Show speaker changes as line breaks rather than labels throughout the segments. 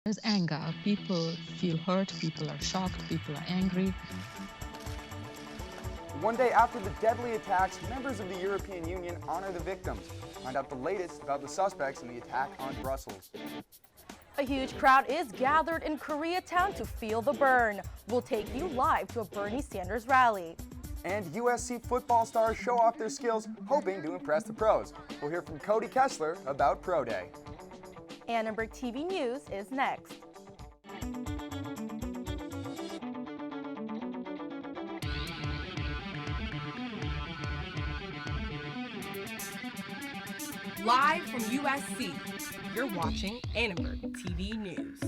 There's anger. People feel hurt, people are shocked, people are angry.
One day after the deadly attacks, members of the European Union honor the victims. Find out the latest about the suspects in the attack on Brussels.
A huge crowd is gathered in Koreatown to feel the burn. We'll take you live to a Bernie Sanders rally.
And USC football stars show off their skills, hoping to impress the pros. We'll hear from Cody Kessler about Pro Day.
Annenberg TV News is next.
Live from USC, you're watching Annenberg TV News.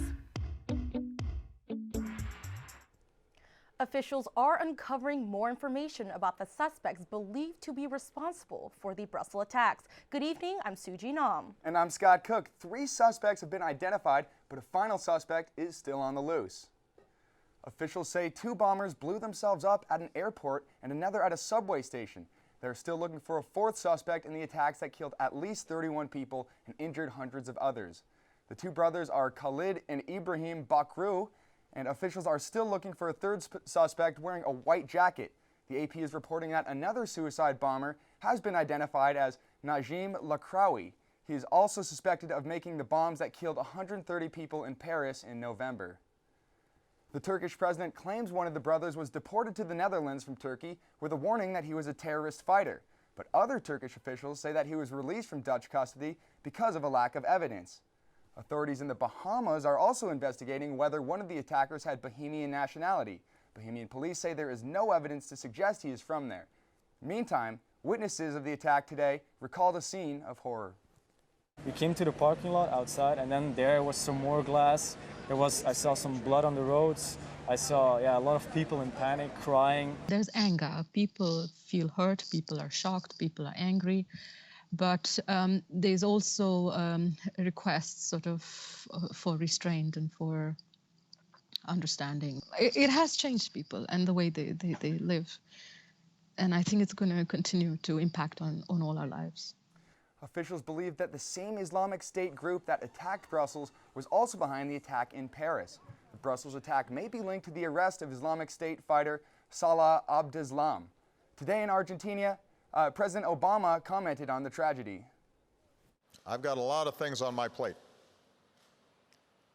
Officials are uncovering more information about the suspects believed to be responsible for the Brussels attacks. Good evening, I'm Suji Nam.
And I'm Scott Cook. 3 suspects have been identified, but a final suspect is still on the loose. Officials say 2 bombers blew themselves up at an airport and another at a subway station. They're still looking for a 4th suspect in the attacks that killed at least 31 people and injured hundreds of others. The 2 brothers are Khalid and Ibrahim Bakru, and officials are still looking for a 3rd suspect wearing a white jacket. The AP is reporting that another suicide bomber has been identified as Najim Lakraoui. He is also suspected of making the bombs that killed 130 people in Paris in November. The Turkish president claims one of the brothers was deported to the Netherlands from Turkey with a warning that he was a terrorist fighter. But other Turkish officials say that he was released from Dutch custody because of a lack of evidence. Authorities in the Bahamas are also investigating whether one of the attackers had Bahamian nationality. Bahamian police say there is no evidence to suggest he is from there. Meantime, witnesses of the attack today recalled a scene of horror.
We came to the parking lot outside, and then there was some more glass. I saw some blood on the roads. I saw, a lot of people in panic, crying.
There's anger. People feel hurt, people are shocked, people are angry. But there's also requests sort of for restraint and for understanding. It has changed people and the way they live. And I think it's going to continue to impact on all our lives.
Officials believe that the same Islamic State group that attacked Brussels was also behind the attack in Paris. The Brussels attack may be linked to the arrest of Islamic State fighter Salah Abdeslam. Today in Argentina, President Obama commented on the tragedy.
I've got a lot of things on my plate,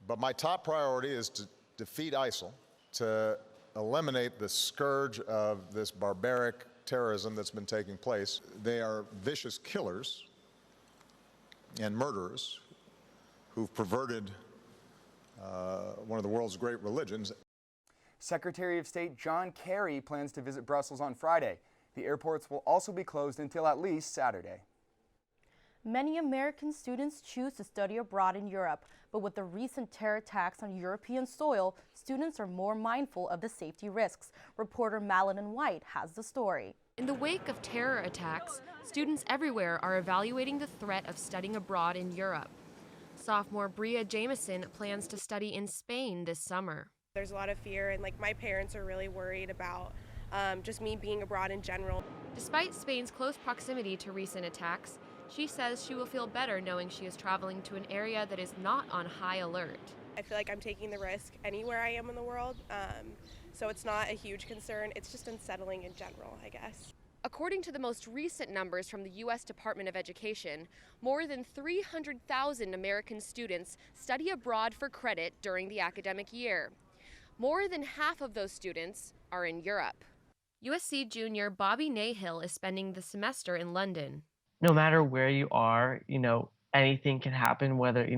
but my top priority is to defeat ISIL, to eliminate the scourge of this barbaric terrorism that's been taking place. They are vicious killers and murderers who've perverted one of the world's great religions.
Secretary of State John Kerry plans to visit Brussels on Friday. The airports will also be closed until at least Saturday.
Many American students choose to study abroad in Europe, but with the recent terror attacks on European soil, students are more mindful of the safety risks. Reporter Madeline White has the story.
In the wake of terror attacks, students everywhere are evaluating the threat of studying abroad in Europe. Sophomore Bria Jameson plans to study in Spain this summer.
There's a lot of fear, and my parents are really worried about just me being abroad in general.
Despite Spain's close proximity to recent attacks, she says she will feel better knowing she is traveling to an area that is not on high alert.
I feel like I'm taking the risk anywhere I am in the world, so it's not a huge concern. It's just unsettling in general, I guess.
According to the most recent numbers from the U.S. Department of Education, more than 300,000 American students study abroad for credit during the academic year. More than half of those students are in Europe. USC junior Bobby Nahill is spending the semester in London.
No matter where you are, anything can happen, whether,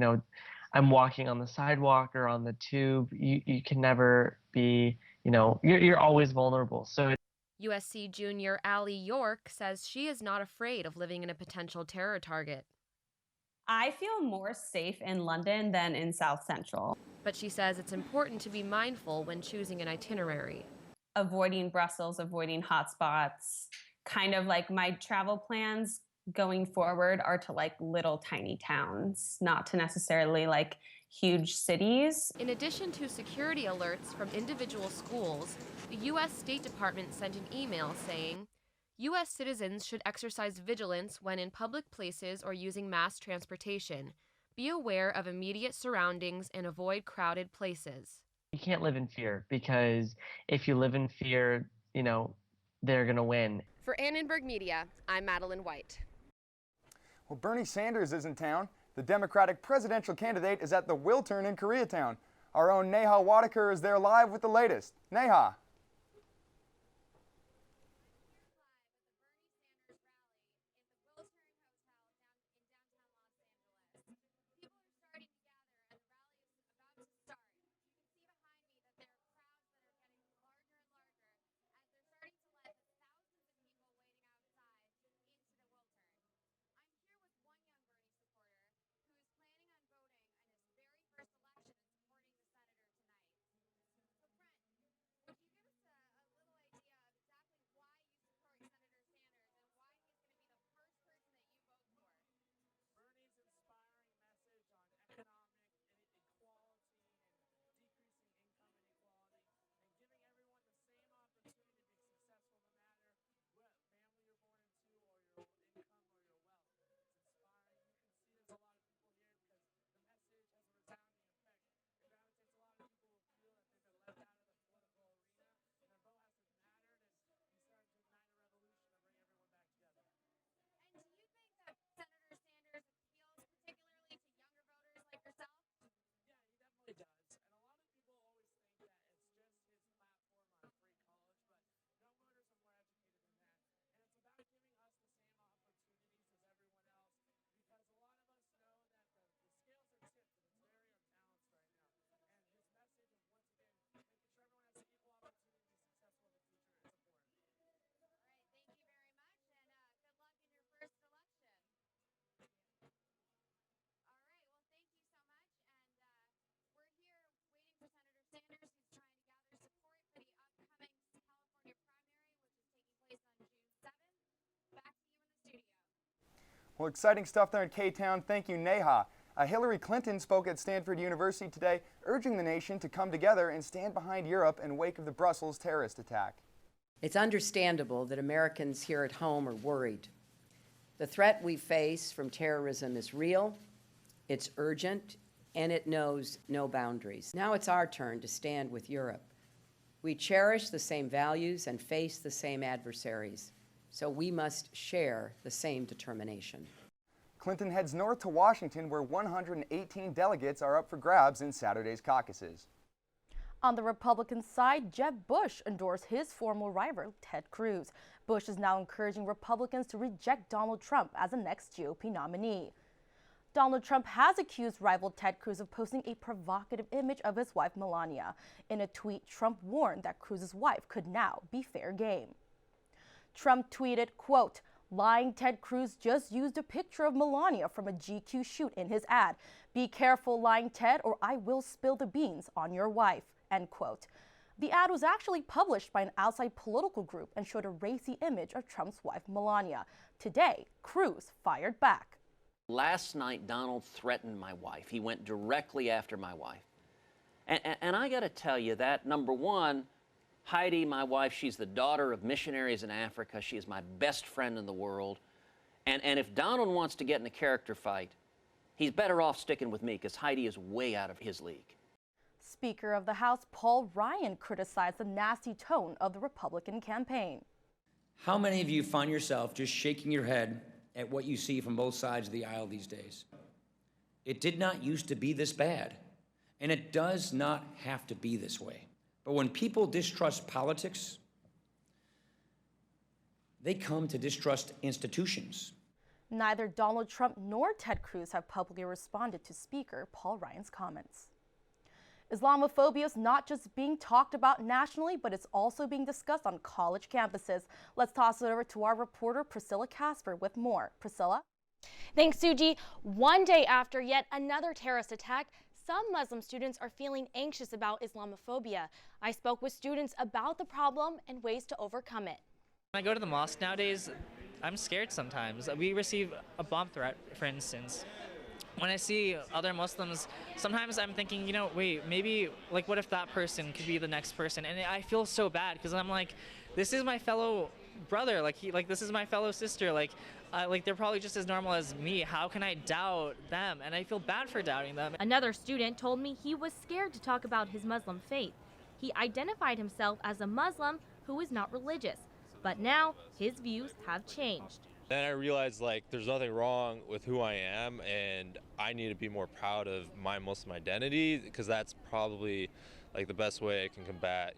I'm walking on the sidewalk or on the tube, you can never be, you're always vulnerable. So
USC junior Allie York says she is not afraid of living in a potential terror target.
I feel more safe in London than in South Central.
But she says it's important to be mindful when choosing an itinerary.
Avoiding Brussels, avoiding hotspots, kind of like my travel plans going forward are to little tiny towns, not to necessarily huge cities.
In addition to security alerts from individual schools, the U.S. State Department sent an email saying, U.S. citizens should exercise vigilance when in public places or using mass transportation, Be aware of immediate surroundings and avoid crowded places.
You can't live in fear because if you live in fear, they're going to win.
For Annenberg Media, I'm Madeline White.
Well, Bernie Sanders is in town. The Democratic presidential candidate is at the Wiltern in Koreatown. Our own Neha Wadekar is there live with the latest. Neha. Well, exciting stuff there in K-Town. Thank you, Neha. Hillary Clinton spoke at Stanford University today, urging the nation to come together and stand behind Europe in wake of the Brussels terrorist attack.
It's understandable that Americans here at home are worried. The threat we face from terrorism is real, it's urgent, and it knows no boundaries. Now it's our turn to stand with Europe. We cherish the same values and face the same adversaries, so we must share the same determination.
Clinton heads north to Washington, where 118 delegates are up for grabs in Saturday's caucuses.
On the Republican side, Jeb Bush endorsed his former rival, Ted Cruz. Bush is now encouraging Republicans to reject Donald Trump as the next GOP nominee. Donald Trump has accused rival Ted Cruz of posting a provocative image of his wife, Melania. In a tweet, Trump warned that Cruz's wife could now be fair game. Trump tweeted, quote, "Lying Ted Cruz just used a picture of Melania from a GQ shoot in his ad. Be careful, lying Ted, or I will spill the beans on your wife," end quote. The ad was actually published by an outside political group and showed a racy image of Trump's wife, Melania. Today, Cruz fired back.
Last night, Donald threatened my wife. He went directly after my wife. And I got to tell you that, number one, Heidi, my wife, she's the daughter of missionaries in Africa. She is my best friend in the world. And if Donald wants to get in a character fight, he's better off sticking with me because Heidi is way out of his league.
Speaker of the House Paul Ryan criticized the nasty tone of the Republican campaign.
How many of you find yourself just shaking your head at what you see from both sides of the aisle these days? It did not used to be this bad, and it does not have to be this way. But when people distrust politics, they come to distrust institutions.
Neither Donald Trump nor Ted Cruz have publicly responded to Speaker Paul Ryan's comments. Islamophobia is not just being talked about nationally, but it's also being discussed on college campuses. Let's toss it over to our reporter Priscilla Casper with more. Priscilla?
Thanks, Suji. One day after yet another terrorist attack, some Muslim students are feeling anxious about Islamophobia. I spoke with students about the problem and ways to overcome it.
When I go to the mosque nowadays, I'm scared sometimes. We receive a bomb threat, for instance. When I see other Muslims, sometimes I'm thinking, wait, maybe, what if that person could be the next person? And I feel so bad because I'm like, this is my fellow brother, this is my fellow sister. like they're probably just as normal as me. How can I doubt them? And I feel bad for doubting them.
Another student told me he was scared to talk about his Muslim faith. He identified himself as a Muslim who is not religious, but now his views have changed.
Then I realized like there's nothing wrong with who I am, and I need to be more proud of my Muslim identity, because that's probably like the best way I can combat,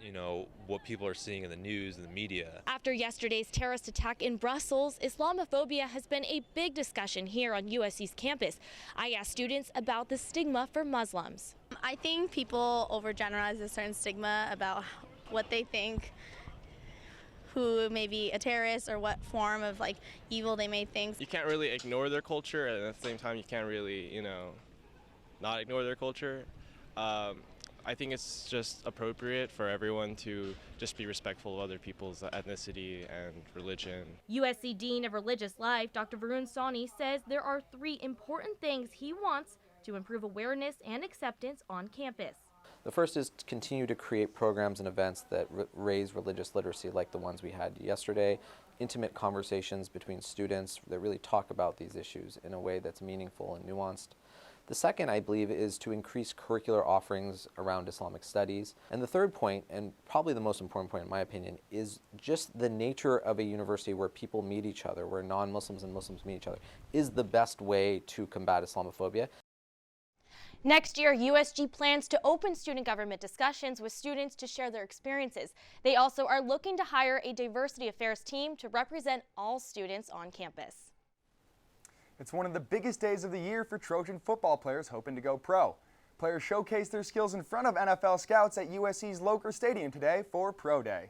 what people are seeing in the news and the media.
After yesterday's terrorist attack in Brussels, Islamophobia has been a big discussion here on USC's campus. I asked students about the stigma for Muslims.
I think people overgeneralize a certain stigma about what they think, who may be a terrorist or what form of evil they may think.
You can't really ignore their culture, and at the same time you can't really, not ignore their culture. I think it's just appropriate for everyone to just be respectful of other people's ethnicity and religion.
USC Dean of Religious Life, Dr. Varun Sawhney, says there are 3 important things he wants to improve awareness and acceptance on campus.
The first is to continue to create programs and events that raise religious literacy, like the ones we had yesterday, intimate conversations between students that really talk about these issues in a way that's meaningful and nuanced. The second, I believe, is to increase curricular offerings around Islamic studies. And the third point, and probably the most important point in my opinion, is just the nature of a university where people meet each other, where non-Muslims and Muslims meet each other, is the best way to combat Islamophobia.
Next year, USG plans to open student government discussions with students to share their experiences. They also are looking to hire a diversity affairs team to represent all students on campus.
It's one of the biggest days of the year for Trojan football players hoping to go pro. Players showcase their skills in front of NFL scouts at USC's Locher Stadium today for Pro Day.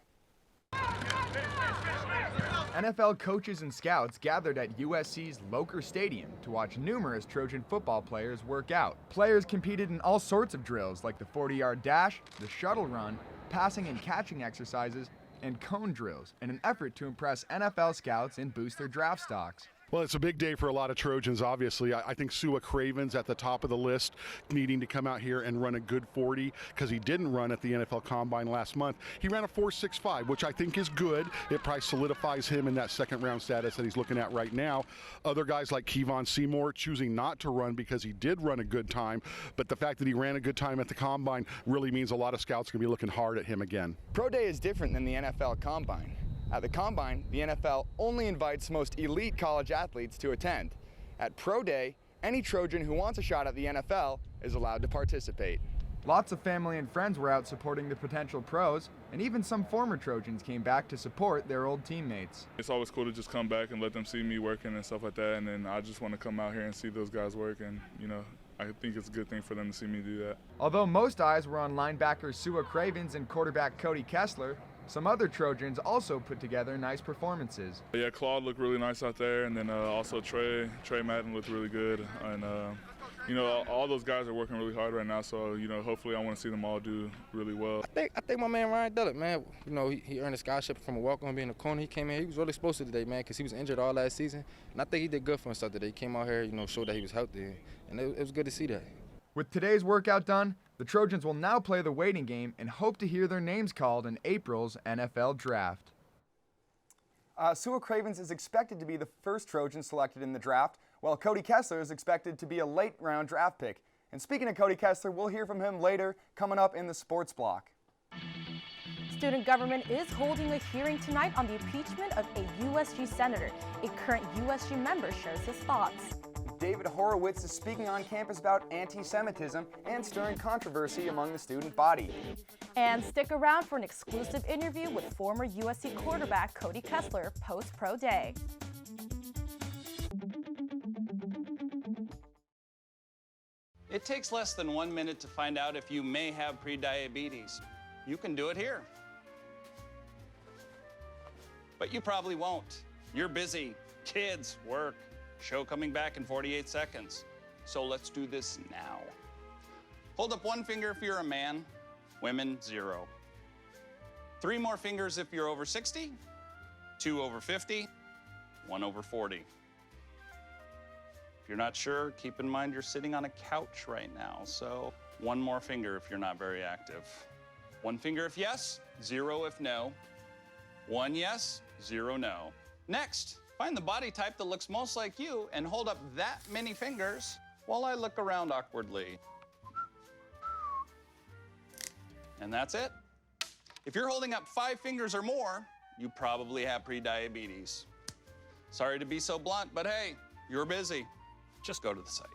NFL coaches and scouts gathered at USC's Locher Stadium to watch numerous Trojan football players work out. Players competed in all sorts of drills like the 40-yard dash, the shuttle run, passing and catching exercises, and cone drills in an effort to impress NFL scouts and boost their draft stocks.
Well, it's a big day for a lot of Trojans, obviously. I think Sua Craven's at the top of the list, needing to come out here and run a good 40, because he didn't run at the NFL Combine last month. He ran a 4.65, which I think is good. It probably solidifies him in that second-round status that he's looking at right now. Other guys like Kevon Seymour choosing not to run because he did run a good time, but the fact that he ran a good time at the Combine really means a lot of scouts are going to be looking hard at him again.
Pro Day is different than the NFL Combine. At the Combine, the NFL only invites most elite college athletes to attend. At Pro Day, any Trojan who wants a shot at the NFL is allowed to participate. Lots of family and friends were out supporting the potential pros, and even some former Trojans came back to support their old teammates.
It's always cool to just come back and let them see me working and stuff like that, and then I just want to come out here and see those guys work, and I think it's a good thing for them to see me do that.
Although most eyes were on linebacker Sua Cravens and quarterback Cody Kessler, some other Trojans also put together nice performances.
Yeah, Claude looked really nice out there, and then also Trey Madden looked really good, and all those guys are working really hard right now, so hopefully I want to see them all do really well.
I think my man Ryan did it, man. He earned a scholarship from a walk-on being a corner. He came in, he was really explosive today, man, because he was injured all last season, and I think he did good for himself today. He came out here, showed that he was healthy, and it was good to see that.
With today's workout done, the Trojans will now play the waiting game and hope to hear their names called in April's NFL draft. Sua Cravens is expected to be the first Trojan selected in the draft, while Cody Kessler is expected to be a late-round draft pick. And speaking of Cody Kessler, we'll hear from him later, coming up in the sports block.
Student government is holding a hearing tonight on the impeachment of a USG senator. A current USG member shares his thoughts.
David Horowitz is speaking on campus about anti-Semitism and stirring controversy among the student body.
And stick around for an exclusive interview with former USC quarterback Cody Kessler post-Pro Day.
It takes less than 1 minute to find out if you may have prediabetes. You can do it here. But you probably won't. You're busy. Kids, work. Show coming back in 48 seconds. So let's do this now. Hold up one finger if you're a man, women 0. 3 more fingers if you're over 60, 2 over 50, 1 over 40. If you're not sure, keep in mind you're sitting on a couch right now, so 1 more finger if you're not very active. 1 finger if yes, 0 if no. 1 yes, 0 no. Next. Find the body type that looks most like you and hold up that many fingers while I look around awkwardly. And that's it. If you're holding up 5 fingers or more, you probably have prediabetes. Sorry to be so blunt, but hey, you're busy. Just go to the site.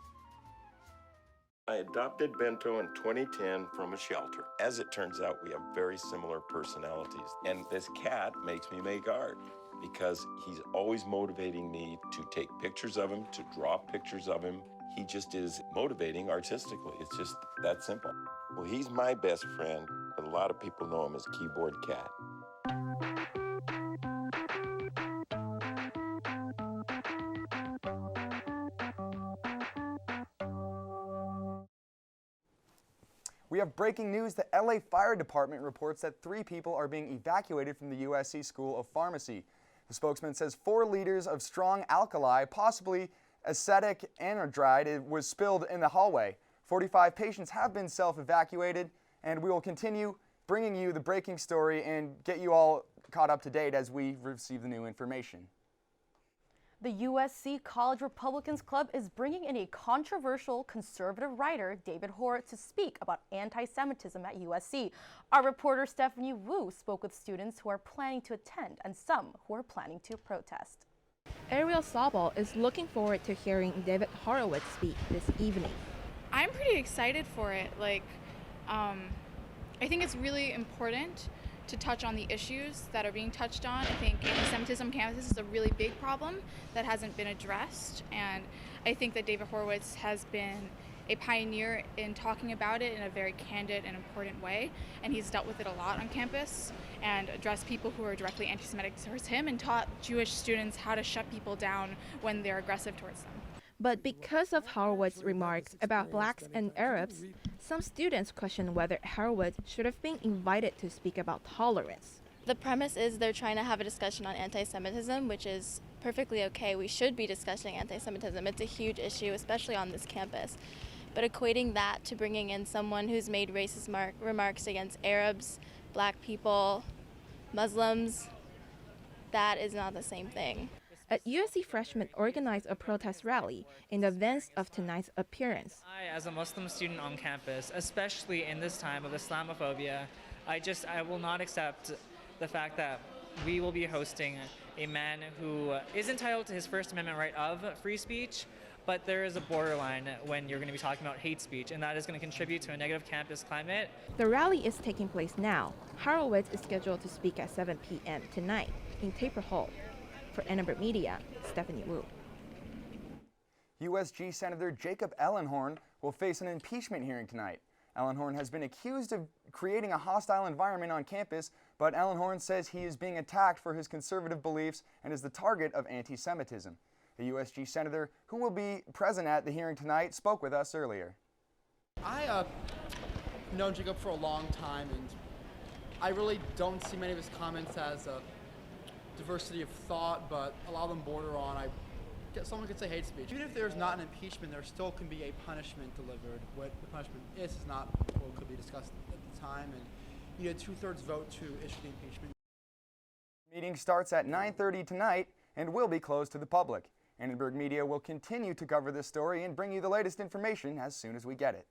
I adopted Bento in 2010 from a shelter. As it turns out, we have very similar personalities. And this cat makes me make art because he's always motivating me to take pictures of him, to draw pictures of him. He just is motivating artistically. It's just that simple. Well, he's my best friend, but a lot of people know him as Keyboard Cat.
We have breaking news. The LA Fire Department reports that 3 people are being evacuated from the USC School of Pharmacy. The spokesman says 4 liters of strong alkali, possibly acetic anhydride, was spilled in the hallway. 45 patients have been self-evacuated, and we will continue bringing you the breaking story and get you all caught up to date as we receive the new information.
The USC College Republicans Club is bringing in a controversial conservative writer, David Horowitz, to speak about anti-Semitism at USC. Our reporter Stephanie Wu spoke with students who are planning to attend and some who are planning to protest.
Ariel Sobel is looking forward to hearing David Horowitz speak this evening.
I'm pretty excited for it. I think it's really important to touch on the issues that are being touched on. I think anti-Semitism on campus is a really big problem that hasn't been addressed, and I think that David Horowitz has been a pioneer in talking about it in a very candid and important way, and he's dealt with it a lot on campus and addressed people who are directly anti-Semitic towards him and taught Jewish students how to shut people down when they're aggressive towards them.
But because of Horowitz's remarks about blacks and Arabs, some students question whether Horowitz should have been invited to speak about tolerance.
The premise is they're trying to have a discussion on anti-Semitism, which is perfectly okay. We should be discussing anti-Semitism. It's a huge issue, especially on this campus. But equating that to bringing in someone who's made racist remarks against Arabs, black people, Muslims, that is not the same thing.
A USC freshman organized a protest rally in advance of tonight's appearance.
I, as a Muslim student on campus, especially in this time of Islamophobia, I will not accept the fact that we will be hosting a man who is entitled to his First Amendment right of free speech, but there is a borderline when you're going to be talking about hate speech, and that is going to contribute to a negative campus climate.
The rally is taking place now. Horowitz is scheduled to speak at 7 p.m. tonight in Taper Hall. For Annenberg Media, Stephanie Wu.
USG Senator Jacob Ellenhorn will face an impeachment hearing tonight. Ellenhorn has been accused of creating a hostile environment on campus, but Ellenhorn says he is being attacked for his conservative beliefs and is the target of anti-Semitism. The USG senator, who will be present at the hearing tonight, spoke with us earlier.
I've known Jacob for a long time, and I really don't see many of his comments as a diversity of thought, but a lot of them border on, someone could say hate speech. Even if there's not an impeachment, there still can be a punishment delivered. What the punishment is not what could be discussed at the time, and you need a 2/3 vote to issue the impeachment.
The meeting starts at 9:30 tonight and will be closed to the public. Annenberg Media will continue to cover this story and bring you the latest information as soon as we get it.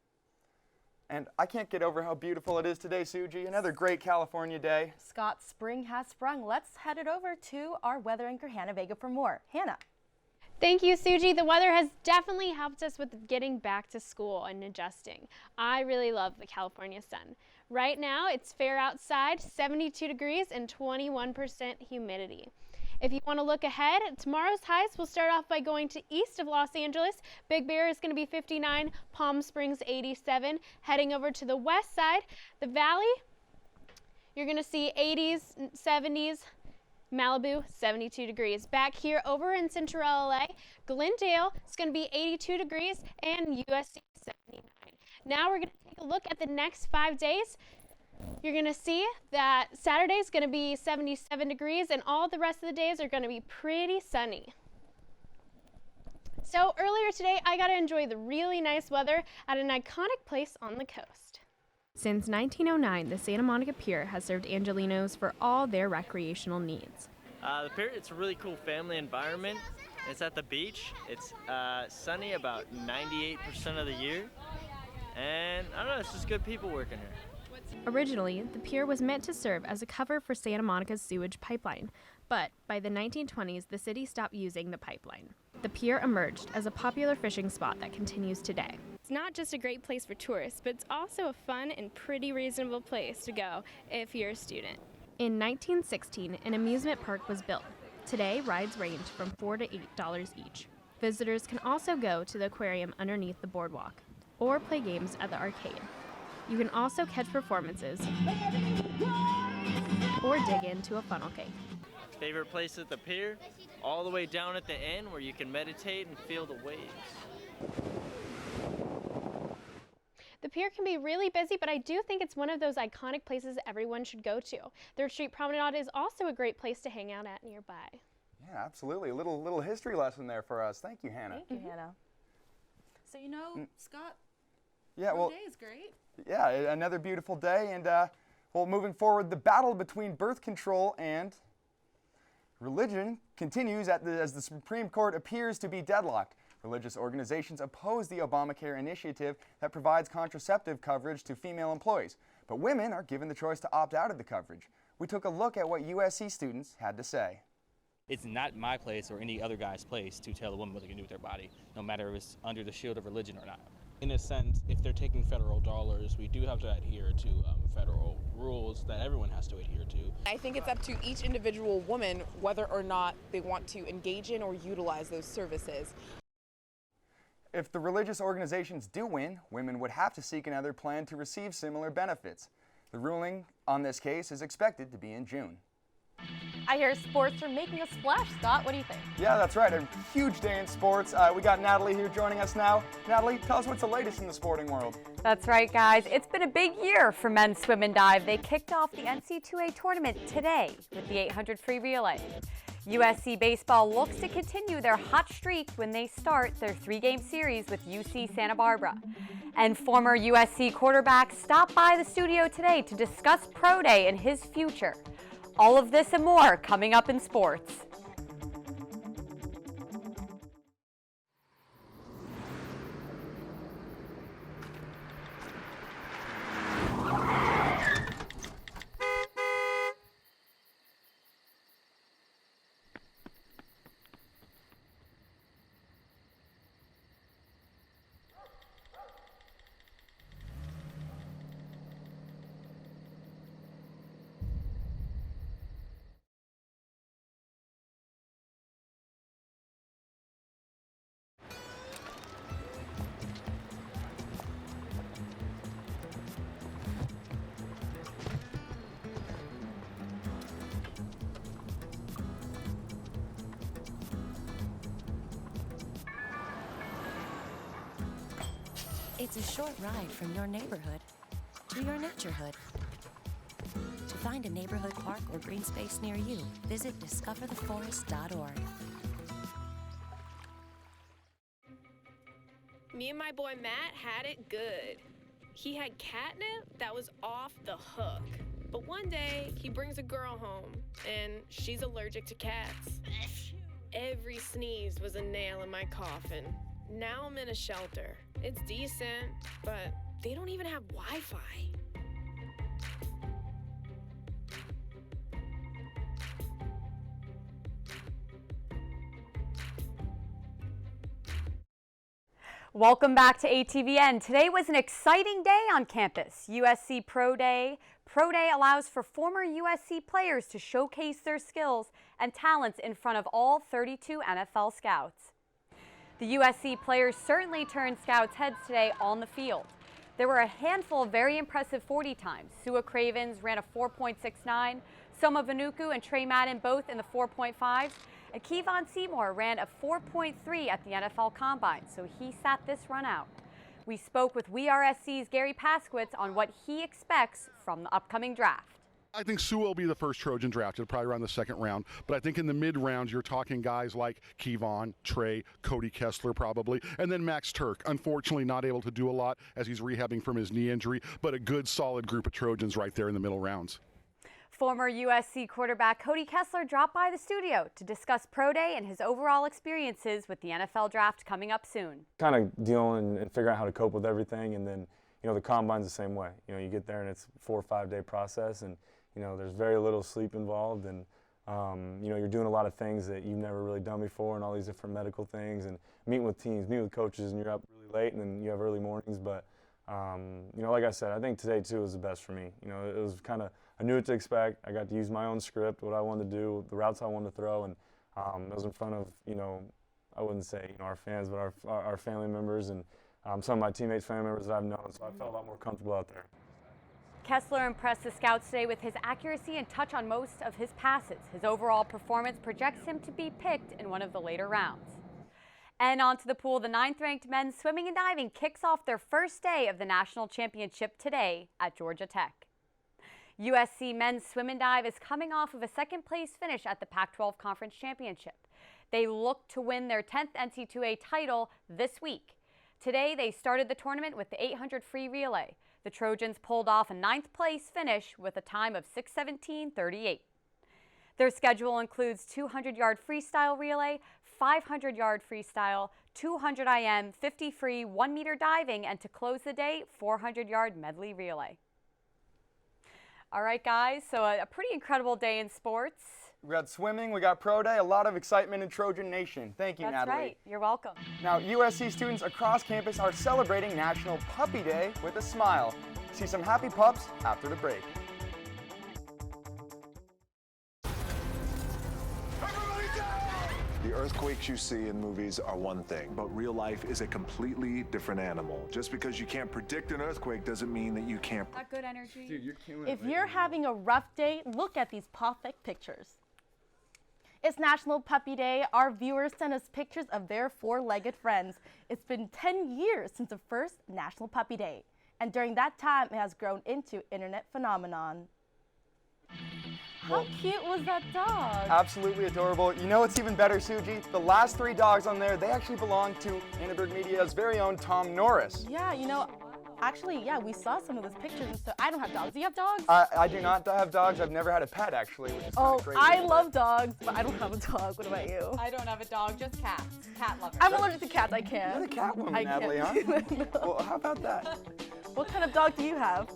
And I can't get over how beautiful it is today, Suji. Another great California day.
Scott, spring has sprung. Let's head it over to our weather anchor, Hannah Vega, for more. Hannah.
Thank you, Suji. The weather has definitely helped us with getting back to school and adjusting. I really love the California sun. Right now, it's fair outside, 72 degrees and 21% humidity. If you want to look ahead, tomorrow's highs will start off by going to east of Los Angeles. Big Bear is going to be 59, Palm Springs 87. Heading over to the west side, the valley, you're going to see 80s, 70s, Malibu 72 degrees. Back here over in central LA, Glendale is going to be 82 degrees and USC 79. Now we're going to take a look at the next 5 days. You're going to see that Saturday is going to be 77 degrees and all the rest of the days are going to be pretty sunny. So earlier today, I got to enjoy the really nice weather at an iconic place on the coast.
Since 1909, the Santa Monica Pier has served Angelenos for all their recreational needs.
The pier, it's a really cool family environment. It's at the beach. It's sunny about 98% of the year. And I don't know, it's just good people working here.
Originally, the pier was meant to serve as a cover for Santa Monica's sewage pipeline, but by the 1920s, the city stopped using the pipeline. The pier emerged as a popular fishing spot that continues today.
It's not just a great place for tourists, but it's also a fun and pretty reasonable place to go if you're a student.
In 1916, an amusement park was built. Today, rides range from $4 to $8 each. Visitors can also go to the aquarium underneath the boardwalk or play games at the arcade. You can also catch performances or dig into a funnel cake.
Favorite place at the pier? All the way down at the end where you can meditate and feel the waves.
The pier can be really busy, but I do think it's one of those iconic places everyone should go to. Third Street Promenade is also a great place to hang out at nearby.
Yeah, absolutely. A little history lesson there for us. Thank you, Hannah.
Thank you, Hannah. So, you know, Scott,
yeah, well,
day is great.
Yeah, another beautiful day. And, well, moving forward, the battle between birth control and religion continues as the Supreme Court appears to be deadlocked. Religious organizations oppose the Obamacare initiative that provides contraceptive coverage to female employees, but women are given the choice to opt out of the coverage. We took a look at what USC students had to say.
It's not my place or any other guy's place to tell a woman what they can do with their body, no matter if it's under the shield of religion or not. In a sense, if they're taking federal dollars, we do have to adhere to federal rules that everyone has to adhere to.
I think it's up to each individual woman whether or not they want to engage in or utilize those services.
If the religious organizations do win, women would have to seek another plan to receive similar benefits. The ruling on this case is expected to be in June.
I hear sports are making a splash, Scott. What do you think?
Yeah, that's right. A huge day in sports. We got Natalie here joining us now. Natalie, tell us what's the latest in the sporting world.
That's right, guys. It's been a big year for men's swim and dive. They kicked off the NCAA tournament today with the 800 free relay. USC baseball looks to continue their hot streak when they start their 3-game series with UC Santa Barbara. And former USC quarterback stopped by the studio today to discuss Pro Day and his future. All of this and more coming up in sports.
It's a short ride from your neighborhood to your naturehood. To find a neighborhood park or green space near you, visit discovertheforest.org.
Me and my boy Matt had it good. He had catnip that was off the hook. But one day, he brings a girl home, and she's allergic to cats. Every sneeze was a nail in my coffin. Now I'm in a shelter. It's decent, but they don't even have Wi-Fi.
Welcome back to ATVN. Today was an exciting day on campus. USC Pro Day. Pro Day allows for former USC players to showcase their skills and talents in front of all 32 NFL scouts. The USC players certainly turned scouts' heads today on the field. There were a handful of very impressive 40 times. Sua Cravens ran a 4.69, Soma Vanuku and Trey Madden both in the 4.5s, and Kevon Seymour ran a 4.3 at the NFL Combine, so he sat this run out. We spoke with WeAreSC's Gary Paskowitz on what he expects from the upcoming draft.
I think Sua will be the first Trojan drafted, probably around the second round. But I think in the mid-rounds, you're talking guys like Kevon, Trey, Cody Kessler probably, and then Max Turk. Unfortunately, not able to do a lot as he's rehabbing from his knee injury, but a good, solid group of Trojans right there in the middle rounds.
Former USC quarterback Cody Kessler dropped by the studio to discuss Pro Day and his overall experiences with the NFL Draft coming up soon.
Kind of dealing and figuring out how to cope with everything, and then, you know, the combine's the same way. You know, you get there and it's a 4 or 5 day process, and, you know, there's very little sleep involved, and, you know, you're doing a lot of things that you've never really done before, and all these different medical things, and meeting with teams, meeting with coaches, and you're up really late, and then you have early mornings. But, you know, like I said, I think today too was the best for me. You know, it was kind of, I knew what to expect. I got to use my own script, what I wanted to do, the routes I wanted to throw, and it was in front of, you know, I wouldn't say, you know, our fans, but our family members and some of my teammates, family members that I've known. So I felt a lot more comfortable out there.
Kessler impressed the scouts today with his accuracy and touch on most of his passes. His overall performance projects him to be picked in one of the later rounds. And on to the pool. The 9th-ranked men's swimming and diving kicks off their first day of the national championship today at Georgia Tech. USC men's swim and dive is coming off of a second-place finish at the Pac-12 Conference Championship. They look to win their 10th NC2A title this week. Today, they started the tournament with the 800 free relay. The Trojans pulled off a 9th-place finish with a time of 6:17:38. Their schedule includes 200-yard freestyle relay, 500-yard freestyle, 200 IM, 50 free, 1-meter diving, and to close the day, 400-yard medley relay. All right, guys, so a pretty incredible day in sports.
We got swimming, we got Pro Day, a lot of excitement in Trojan Nation. Thank you,
That's
Natalie.
right. You're welcome.
Now, USC students across campus are celebrating National Puppy Day with a smile. See some happy pups after the break.
The earthquakes you see in movies are one thing, but real life is a completely different animal. Just because you can't predict an earthquake doesn't mean that you can't.
That good energy.
Dude, you're killing
If
it.
you're having a rough day, look at these perfect pictures. It's National Puppy Day. Our viewers sent us pictures of their 4-legged friends. It's been 10 years since the first National Puppy Day, and during that time, it has grown into internet phenomenon. How cute was that dog?
Absolutely adorable. You know what's even better, Suji? The last 3 dogs on there, they actually belong to Annenberg Media's very own Tom Norris.
Yeah, you know, actually, yeah, we saw some of those pictures and stuff. I don't have dogs. Do you have dogs?
I do not have dogs. I've never had a pet, actually, which is kind of crazy.
I love dogs, but I don't have a dog. What about you?
I don't have a dog, just cats. Cat lover.
I'm allergic to cats. I can't.
You're the cat woman, Natalie, huh? Well, how about that?
What kind of dog do you have?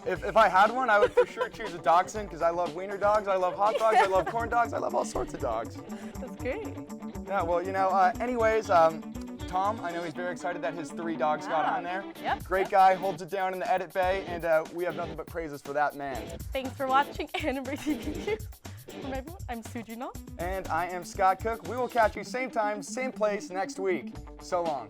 If I had one, I would for sure choose a dachshund because I love wiener dogs, I love hot dogs, I love corn dogs, I love all sorts of dogs.
That's great.
Yeah, well, you know, anyways, Tom, I know he's very excited that his 3 dogs got on there.
Yep.
Great guy, holds it down in the edit bay, and we have nothing but praises for that man.
Thanks for watching Annenberg TV News. From everyone, I'm Suji No.
And I am Scott Cook. We will catch you same time, same place next week. So long.